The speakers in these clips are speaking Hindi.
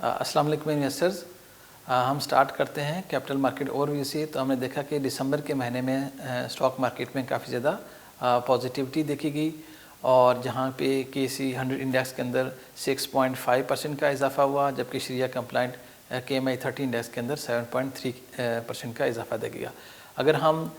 अस्सलाम वालेकुम इन्वेस्टर्स। हम स्टार्ट करते हैं कैपिटल मार्केट ओवरव्यू से। तो हमने देखा कि दिसंबर के महीने में स्टॉक मार्केट में काफ़ी ज़्यादा पॉजिटिविटी देखी गई और जहां पे KSE 100 इंडेक्स के अंदर 6.5% का इजाफा हुआ, जबकि शरिया कंप्लाइंट KMI 30 इंडेक्स के अंदर 7.3% का इजाफा देगा। अगर हम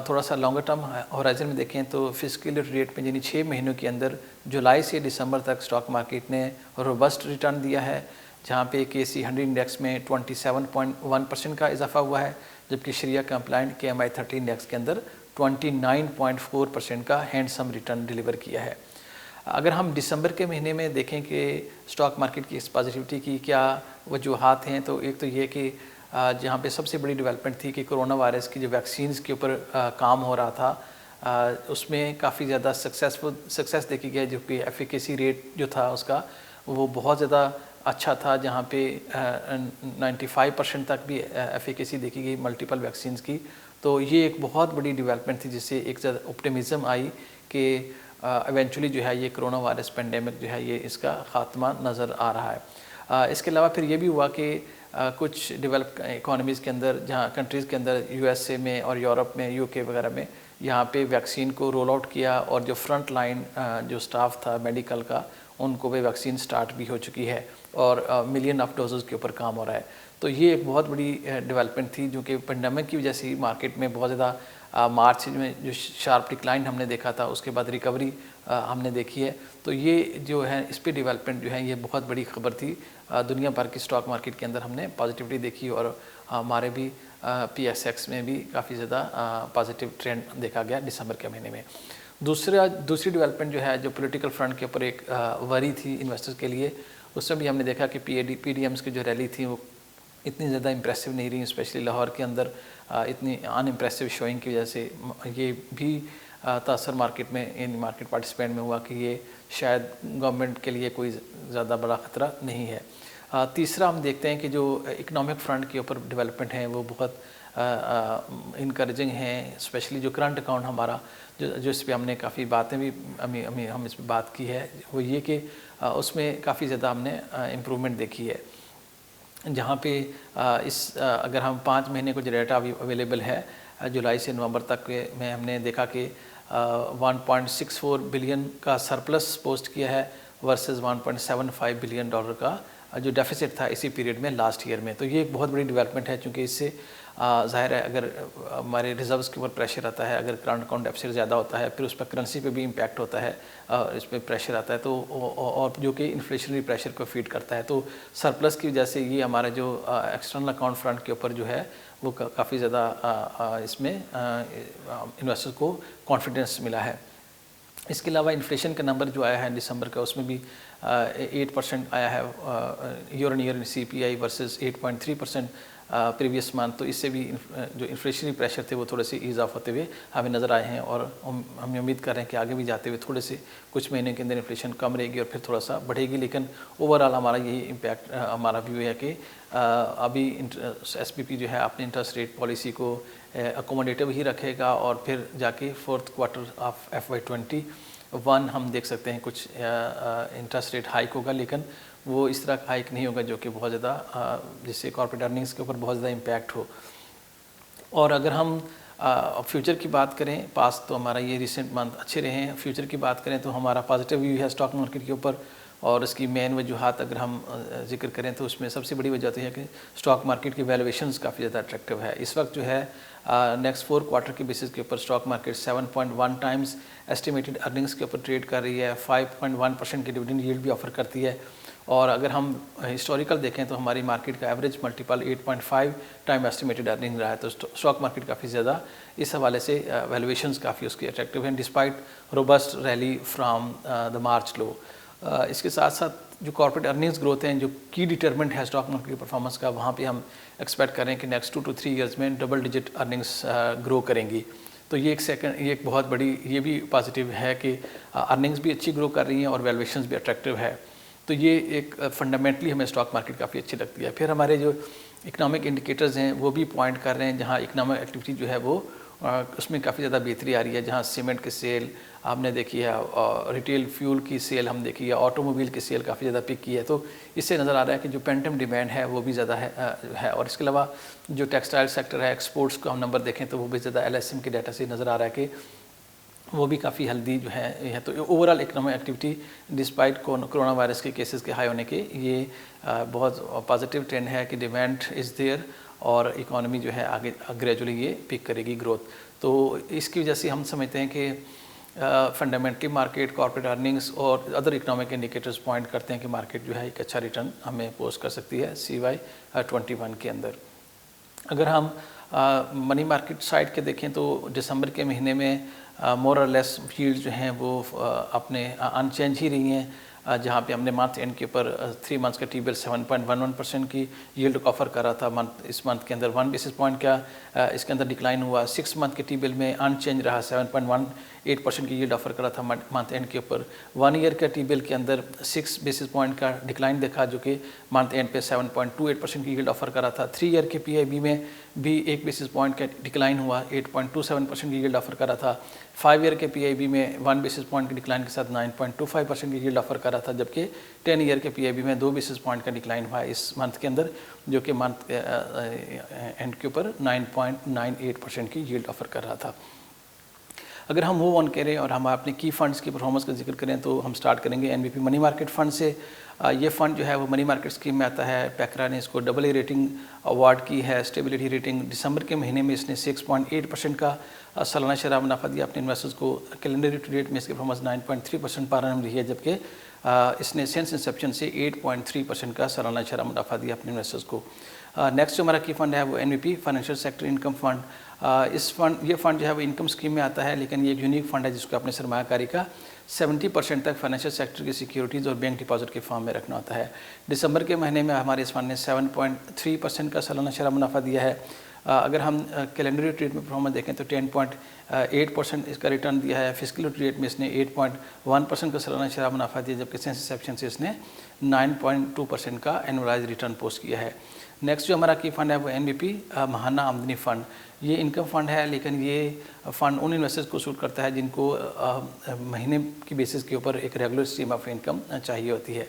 थोड़ा सा लॉन्गर टर्म होराइजन में देखें तो फिस्कल रेट में यानी 6 महीनों के अंदर जुलाई से दिसंबर तक स्टॉक मार्केट ने रोबस्ट रिटर्न दिया है, जहां पे KSE 100 इंडेक्स में 27.1% का इजाफा हुआ है, जबकि शरिया कंप्लाइंट KMI 30 इंडेक्स के अंदर 29.4% का हैंडसम रिटर्न डिलीवर किया है। अगर हम दिसंबर के महीने में देखें कि स्टॉक मार्केट की इस पॉजिटिविटी की क्या वजूहात हैं, तो एक तो ये कि जहाँ पे सबसे बड़ी डेवलपमेंट थी कि कोरोना वायरस की जो वैक्सीन्स के ऊपर काम हो रहा था, उसमें काफ़ी ज़्यादा सक्सेस देखी गई, जो कि एफिकेसी रेट जो था उसका वो बहुत ज़्यादा अच्छा था, जहाँ पे 95% तक भी एफिकेसी देखी गई मल्टीपल वैक्सीन्स की। तो ये एक बहुत बड़ी डेवलपमेंट थी, जिससे एक ज़्यादा ऑप्टिमिज़म आई कि इवेंचुअली जो है ये कोरोना वायरस पेंडेमिक जो है ये इसका ख़ात्मा नज़र आ रहा है। इसके अलावा फिर ये भी हुआ कि कुछ डेवलप इकोनॉमीज़ के अंदर, जहाँ कंट्रीज़ के अंदर USA में और यूरोप में UK वगैरह में यहाँ पे वैक्सीन को रोल आउट किया और जो फ्रंट लाइन जो स्टाफ था मेडिकल का, उनको भी वैक्सीन स्टार्ट भी हो चुकी है और मिलियन ऑफ डोजेज़ के ऊपर काम हो रहा है। तो ये एक बहुत बड़ी डेवलपमेंट थी, जो कि पेंडेमिक की वजह से मार्केट में बहुत ज़्यादा मार्च में जो शार्प डिक्लाइन हमने देखा था, उसके बाद रिकवरी हमने देखी है। तो ये जो है इस पर डेवलपमेंट जो है ये बहुत बड़ी खबर थी। दुनिया भर की स्टॉक मार्केट के अंदर हमने पॉजिटिविटी देखी और हमारे भी PSX में भी काफ़ी ज़्यादा पॉजिटिव ट्रेंड देखा गया दिसंबर के महीने में। दूसरी डेवलपमेंट जो है, जो पॉलिटिकल फ्रंट के ऊपर एक वरी थी इन्वेस्टर्स के लिए, उसमें भी हमने देखा कि PDMs की जो रैली थी वो इतनी ज़्यादा इम्प्रेसिव नहीं रही, स्पेशली लाहौर के अंदर इतनी अनइम्प्रेसिव शोइंग की वजह से ये भी तासर मार्केट में इन मार्केट पार्टिसिपेंट में हुआ कि ये शायद गवर्नमेंट के लिए कोई ज़्यादा बड़ा ख़तरा नहीं है। तीसरा हम देखते हैं कि जो इकनॉमिक फ्रंट के ऊपर डेवलपमेंट है वो बहुत इनकरेजिंग हैं, स्पेशली जो करंट अकाउंट हमारा जो इस पर हमने काफ़ी बातें भी हम इस पर बात की है, वो ये कि उसमें काफ़ी ज़्यादा हमने इम्प्रूवमेंट देखी है, जहाँ पे अगर हम 5 महीने को जो डेटा अभी अवेलेबल है जुलाई से नवंबर तक में हमने देखा कि 1.64 बिलियन का सरप्लस पोस्ट किया है वर्सेस 1.75 बिलियन डॉलर का जो डेफिसिट था इसी पीरियड में लास्ट ईयर में। तो ये एक बहुत बड़ी डेवलपमेंट है, क्योंकि इससे ज़ाहिर है अगर हमारे रिजर्व्स के ऊपर प्रेशर आता है, अगर करंट अकाउंट डेफिसिट ज़्यादा होता है, फिर उस पर करेंसी पे भी इम्पैक्ट होता है, इस पर प्रेशर आता है, तो और जो कि इन्फ्लेशनरी प्रेशर को फीड करता है। तो सरप्लस की वजह से ये हमारा जो एक्सटर्नल अकाउंट फ्रंट के ऊपर जो है वो काफ़ी ज़्यादा इसमें इन्वेस्टर्स को कॉन्फिडेंस मिला है। इसके अलावा इन्फ्लेशन का नंबर जो आया है दिसंबर का, उसमें भी 8% आया है year on year CPI versus 8.3% previous month. तो इससे भी जो इन्फ्लेशनरी प्रेशर थे वो थोड़े से ईज़ ऑफ होते हुए हमें नज़र आए हैं और हम उम्मीद कर रहे हैं कि आगे भी जाते हुए थोड़े से कुछ महीने के अंदर इन्फ्लेशन कम रहेगी और फिर थोड़ा सा बढ़ेगी। लेकिन ओवरऑल हमारा यही इम्पैक्ट हमारा व्यू है कि अभी SBP जो है अपनी इंटरेस्ट रेट पॉलिसी को अकोमोडेटिव ही रखेगा और फिर जाके फोर्थ क्वार्टर ऑफ FY21 हम देख सकते हैं कुछ इंटरेस्ट रेट हाइक होगा, लेकिन वो इस तरह का हाइक नहीं होगा जो कि बहुत ज़्यादा जिससे कॉर्पोरेट अर्निंग्स के ऊपर बहुत ज़्यादा इम्पैक्ट हो। और अगर हम फ्यूचर की बात करें, पास तो हमारा ये रिसेंट मंथ अच्छे रहे हैं, फ्यूचर की बात करें तो हमारा पॉजिटिव व्यू है स्टॉक मार्केट के ऊपर। और इसकी मेन वजूहात अगर हम जिक्र करें तो उसमें सबसे बड़ी वजह तो है कि स्टॉक मार्केट की वैल्यूएशंस काफ़ी ज़्यादा अट्रैक्टिव है। इस वक्त जो है नेक्स्ट 4 क्वार्टर के बेसिस के ऊपर stock market 7.1 times estimated earnings के ऊपर ट्रेड कर रही है, 5.1% की डिविडेंड यील्ड भी ऑफर करती है। और अगर हम हिस्टोरिकल देखें तो हमारी मार्केट का average multiple 8.5 time estimated earning रहा है। तो स्टॉक मार्केट काफ़ी ज़्यादा इस हवाले से वैल्यूएशंस काफ़ी उसकी अट्रैक्टिव हैं, despite robust rally from the March low. इसके साथ साथ जो कॉर्पोरेट अर्निंग्स ग्रोथ हैं, जो की डिटरमिनेंट है स्टॉक मार्केट की परफॉर्मेंस का, वहाँ पे हम एक्सपेक्ट करें कि नेक्स्ट 2 to 3 ईयर्स में डबल डिजिट अर्निंग्स ग्रो करेंगी। तो ये एक बहुत बड़ी ये भी पॉजिटिव है कि अर्निंग्स भी अच्छी ग्रो कर रही हैं और वैल्यूएशंस भी अट्रैक्टिव है। तो ये एक फंडामेंटली हमें स्टॉक मार्केट काफ़ी अच्छी लगती है। फिर हमारे जो इकनॉमिक इंडिकेटर्स हैं वो भी पॉइंट कर रहे हैं, जहाँ इकनॉमिक एक्टिविटी जो है वो उसमें काफ़ी ज़्यादा बेहतरी आ रही है, जहाँ सीमेंट की सेल आपने देखी है, रिटेल फ्यूल की सेल हम देखी है, ऑटोमोबाइल की सेल काफ़ी ज़्यादा पिक की है। तो इससे नज़र आ रहा है कि जो पेंटम डिमांड है वो भी ज़्यादा है। और इसके अलावा जो टेक्सटाइल सेक्टर है, एक्सपोर्ट्स को हम नंबर देखें तो वो भी ज़्यादा LSM के डाटा से नज़र आ रहा है कि वो भी काफ़ी हेल्दी जो है। तो overall economic activity despite corona virus के केसेस के हाई होने के, ये बहुत पॉजिटिव ट्रेंड है कि डिमांड इज़ देयर और इकोनॉमी जो है आगे ग्रेजुअली ये पिक करेगी ग्रोथ। तो इसकी वजह से हम समझते हैं कि फंडामेंटली मार्केट, कॉर्पोरेट अर्निंग्स और अदर इकोनॉमिक इंडिकेटर्स पॉइंट करते हैं कि मार्केट जो है एक अच्छा रिटर्न हमें पोस्ट कर सकती है CY 21 के अंदर। अगर हम मनी मार्केट साइड के देखें तो दिसंबर के महीने में मोर और लेस यील्ड जो हैं वो अपने अनचेंज ही रही हैं, जहाँ पे हमने मंथ एंड के ऊपर 3 मंथ्स का T-bill 7.11% की यील्ड ऑफर कर रहा था। इस मंथ के अंदर 1 बेसिस पॉइंट का इसके अंदर डिक्लाइन हुआ। 6 मंथ के T-bill में अनचेंज रहा, 7.18% की यील्ड ऑफर कर रहा था मंथ एंड के ऊपर। 1 ईयर का T-bill के अंदर 6 बेसिस पॉइंट का डिक्लाइन देखा, जो कि मंथ एंड पे 7.28% की यील्ड ऑफर कर रहा था। 3 ईयर के PIB में भी 1 बेसिस पॉइंट का डिक्लाइन हुआ, 8.27% की यील्ड ऑफर कर रहा था। 5 ईयर के PIB में 1 बेसिस पॉइंट के डिक्लाइन के साथ 9.25% की यील्ड ऑफर कर रहा था, जबकि 10 ईयर के PIB में 2 बेसिस पॉइंट का डिक्लाइन हुआ इस मंथ के अंदर, जो कि मंथ एंड के ऊपर 9.98% की यील्ड ऑफर कर रहा था। अगर हम मूव ऑन करें और हम अपने की फ़ंड्स की परफॉर्मेंस का जिक्र करें तो हम स्टार्ट करेंगे NBP मनी मार्केट फ़ंड से। ये फ़ंड जो है वो मनी मार्केट स्कीम में आता है। पैकरा ने इसको AA रेटिंग अवार्ड की है, स्टेबिलिटी रेटिंग। दिसंबर के महीने में इसने 6.8% का सालाना शरह मुनाफा दिया अपने इन्वेस्टर्स को। कैलेंडर रेट में इसकी परफॉर्मेंस 9.3% पर एनम रही है, जबकि इसने सिंस इंसेप्शन से 8.3% का सालाना शरह मुनाफा दिया अपने इन्वेस्टर्स को। नेक्स्ट जो हमारा की फ़ंड है वो NBP financial sector income fund. ये फ़ंड जो है वो इनकम स्कीम में आता है, लेकिन ये एक यूनिक फ़ंड है जिसको अपने सरमायाकारी का 70% तक फाइनेंशियल सेक्टर की सिक्योरिटीज़ और बैंक डिपॉजिट के फॉर्म में रखना होता है। दिसंबर के महीने में हमारे इस फंड ने 7.3% का सालाना शरह मुनाफा दिया है। अगर हम कैलेंडर रेट में परफॉर्मेंस देखें तो 10.8% इसका रिटर्न दिया है। फिस्कल रेट में इसने 8.1% का सालाना शरह मुनाफा दिया, जबकि सिंस इंसेप्शन से इसने 9.2% का एनुअलाइज रिटर्न पोस्ट किया है। नेक्स्ट जो हमारा की फ़ंड है वो NBP महाना आमदनी फ़ंड। ये इनकम फ़ंड है, लेकिन ये फ़ंड उन इन्वेस्टर्स को सूट करता है जिनको महीने की बेसिस के ऊपर एक रेगुलर स्ट्रीम ऑफ इनकम चाहिए होती है।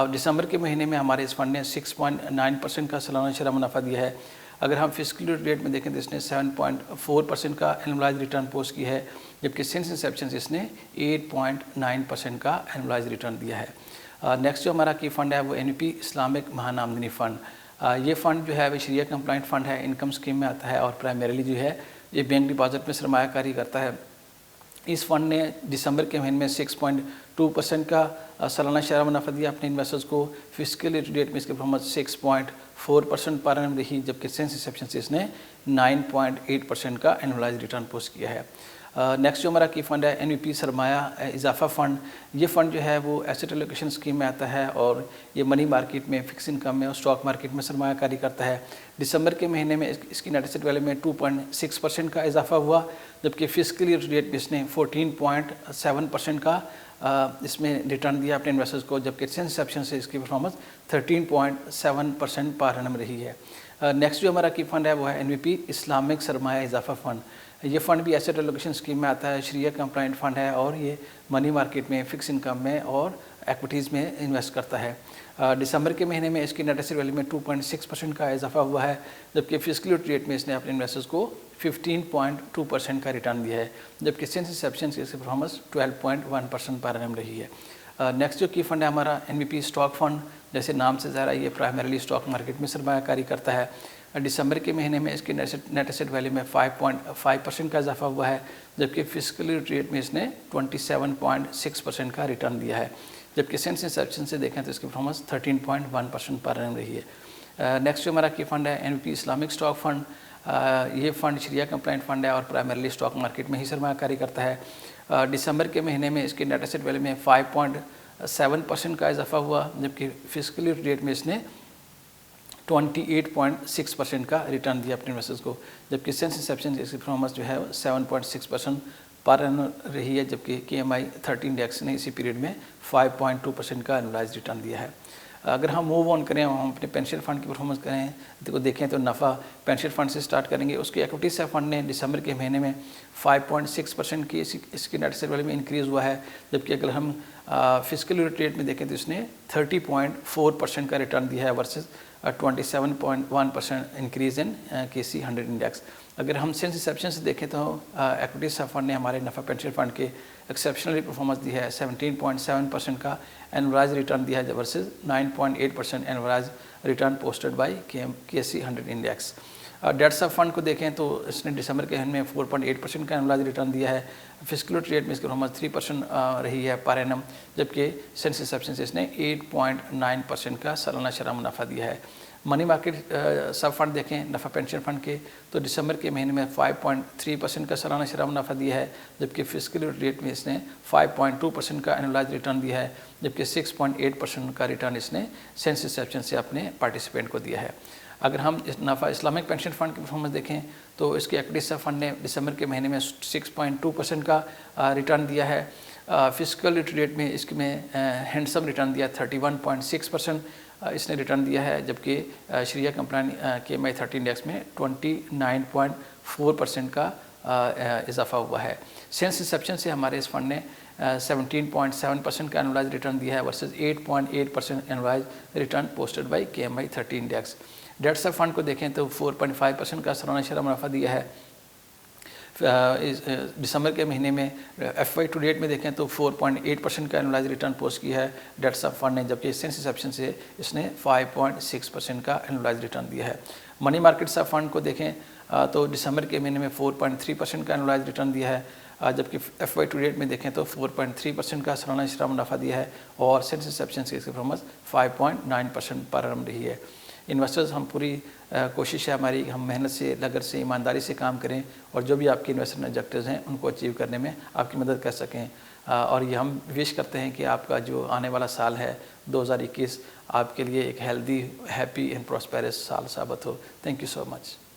दिसंबर के महीने में हमारे इस फंड ने 6.9% का सालाना शरह मुनाफा दिया है। अगर हम फिस्कल रेट में देखें तो इसने 7.4% का एनुअलाइज रिटर्न पोस्ट किया है, जबकि सिंस इंसेप्शन से इसने 8.9% का एनुअलाइज रिटर्न दिया है। नेक्स्ट जो हमारा की फ़ंड है वो NBP इस्लामिक महाना आमदनी फ़ंड। ये फ़ंड जो है वो शरिया कंप्लाइंट फ़ंड है, इनकम स्कीम में आता है और प्राइमरीली जो है ये बैंक डिपॉजिट में सरमायाकारी करता है। इस फंड ने दिसंबर के महीने में 6.2% का सालाना शरह मुनाफा दिया अपने इन्वेस्टर्स को। फिस्कल रेट में इसकी परफॉर्मेंस 6.4% पर एनम रही, जबकि सिंस इंसेप्शन से इसने 9.8% का एनुअलाइज रिटर्न पोस्ट किया है। नेक्स्ट जो हमारा की फ़ंड है NBP सरमाया इजाफा फ़ंड। ये फ़ंड जो है वो एसेट एलोकेशन स्कीम में आता है और ये मनी मार्केट में, फिक्स इनकम में और स्टॉक मार्केट में सरमायाकारी करता है। दिसंबर के महीने में इसकी नेट एसेट वैल्यू में 2.6% का इजाफा हुआ, जबकि फिस्कल रेट में इसने 14.7% का इसमें रिटर्न दिया अपने इन्वेस्टर्स को, जबकि सिंस इंसेप्शन से इसकी परफॉर्मेंस 13.7% पर एनम रही है। नेक्स्ट जो हमारा की फ़ंड है वो है NBP इस्लामिक सरमाया इजाफा फ़ंड। ये फ़ंड भी एसेट एलोकेशन स्कीम में आता है, शरिया कंप्लाइंट फ़ंड है और ये मनी मार्केट में, फिक्स इनकम में और एक्विटीज़ में इन्वेस्ट करता है। दिसंबर के महीने में इसकी नेट एसेट वैल्यू में 2.6% का इजाफा हुआ है, जबकि फिस्कल रेट में इसने अपने इन्वेस्टर्स को 15.2% का रिटर्न दिया है, जबकि सिंस इंसेप्शन से इसकी परफॉर्मेंस 12.1% पर एनम रही है। नेक्स्ट जो की फ़ंड है हमारा NBP स्टॉक फ़ंड। जैसे नाम से ज़ाहिर है ये प्राइमरीली स्टॉक मार्केट में सरमायाकारी करता है। दिसंबर के महीने में इसकी नेट एसेट वैल्यू में 5.5% का इजाफा हुआ है, जबकि फिस्कल रेट में इसने 27.6% का रिटर्न दिया है, जबकि सिंस इंसेप्शन से देखें तो इसकी परफॉर्मेंस 13.1% पर एनम रही है। नेक्स्ट जो हमारा की फ़ंड है NBP इस्लामिक स्टॉक फ़ंड। ये फ़ंड शरिया कंप्लाइंट फ़ंड है और प्राइमरीली स्टॉक मार्केट में ही सरमायाकारी करता है। दिसंबर के महीने में इसकी नेट एसेट वैल्यू में 5.7% का इजाफा हुआ, जबकि फिस्कल रेट में इसने 28.6% का रिटर्न दिया अपने इन्वेस्टर्स को, जबकि सिंस इंसेप्शन इसकी परफॉर्मेंस जो है 7.6% पर एनम रही है, जबकि KMI 30 इंडेक्स ने इसी पीरियड में 5.2% का एनुअलाइज रिटर्न दिया है। अगर हम मूव ऑन करें, हम अपने पेंशन फंड की परफॉर्मेंस करें तो देखें तो नफ़ा पेंशन फंड से स्टार्ट करेंगे। उसके इक्विटी से फंड ने दिसंबर के महीने में 5.6% की इसकी नेट एसेट वैल्यू में इंक्रीज़ हुआ है, जबकि अगर हम फिजिकल रेट में देखें तो इसने 30.4% का रिटर्न दिया है versus 27.1% increase in KC 100 index. अगर हम सिंस इंसेप्शन से देखें तो इक्विटी फंड ने हमारे नफ़ा पेंशन फंड के एक्सेप्शनली परफॉर्मेंस दी है, 17.7% का एनुअलाइज रिटर्न दिया है versus 9.8% annualize return posted by KC 100 index. Debts of fund को देखें तो इसने दिसंबर के एंड में 4.8% का एनुअलाइज रिटर्न दिया है। फिजिकल रेट में इसकी परफॉर्मेंस 3% रही है पर एनम, जबकि सिंस इंसेप्शन से इसने 8.9% का सालाना शरह मुनाफा दिया है। मनी मार्केट सब फंड देखें नफ़ा पेंशन फंड के तो दिसंबर के महीने में 5.3% का सालाना शरह मुनाफा दिया है, जबकि फिजिकल रेट में इसने 5.2% का एनुअलाइज रिटर्न दिया है, जबकि 6.8% का रिटर्न इसने सिंस इंसेप्शन से अपने पार्टिसिपेंट को दिया है। अगर हम नफ़ा इस्लामिक पेंशन फंड की परफॉर्मेंस देखें तो इसके इक्विटी फंड ने दिसंबर के महीने में 6.2% का रिटर्न दिया है। फिजिकल रेट में इसमें हैंडसम रिटर्न दिया 31.6% इसने रिटर्न दिया है, जबकि शरिया कंपनी KMI 30 इंडेक्स में 29.4% का इजाफा हुआ है। सिंस इंसेप्शन से हमारे इस फंड ने 17.7% का एनुअलाइज रिटर्न दिया है versus 8.8% annualize return posted by KMI 30 index. Debts of fund को देखें तो 4.5% का सालाना शरह मुनाफा दिया है। दिसंबर के महीने में FY टू डेट में देखें तो 4.8% का एनुअलाइज रिटर्न पोस्ट किया है डेट्स ऑफ फंड ने, जबकि सिंस इंसेप्शन से इसने 5.6% का एनुअलाइज रिटर्न दिया है। मनी मार्केट्स ऑफ फंड को देखें तो दिसंबर के महीने में 4.3% का एनुअलाइज रिटर्न दिया है, जबकि FY टू डेट में देखें तो 4.3% का सालाना शरह मुनाफा दिया है और सिंस इंसेप्शन से इसकी परफॉर्मेंस 5.9% पर आरम रही है। इन्वेस्टर्स हम पूरी कोशिश है हमारी, हम मेहनत से, लगन से, ईमानदारी से काम करें और जो भी आपके इन्वेस्टमेंट ऑब्जेक्टिव्स हैं उनको अचीव करने में आपकी मदद कर सकें। और ये हम विश करते हैं कि आपका जो आने वाला साल है 2021 आपके लिए एक हेल्दी, हैप्पी एंड प्रॉस्पेरस साल साबित हो। Thank you so much.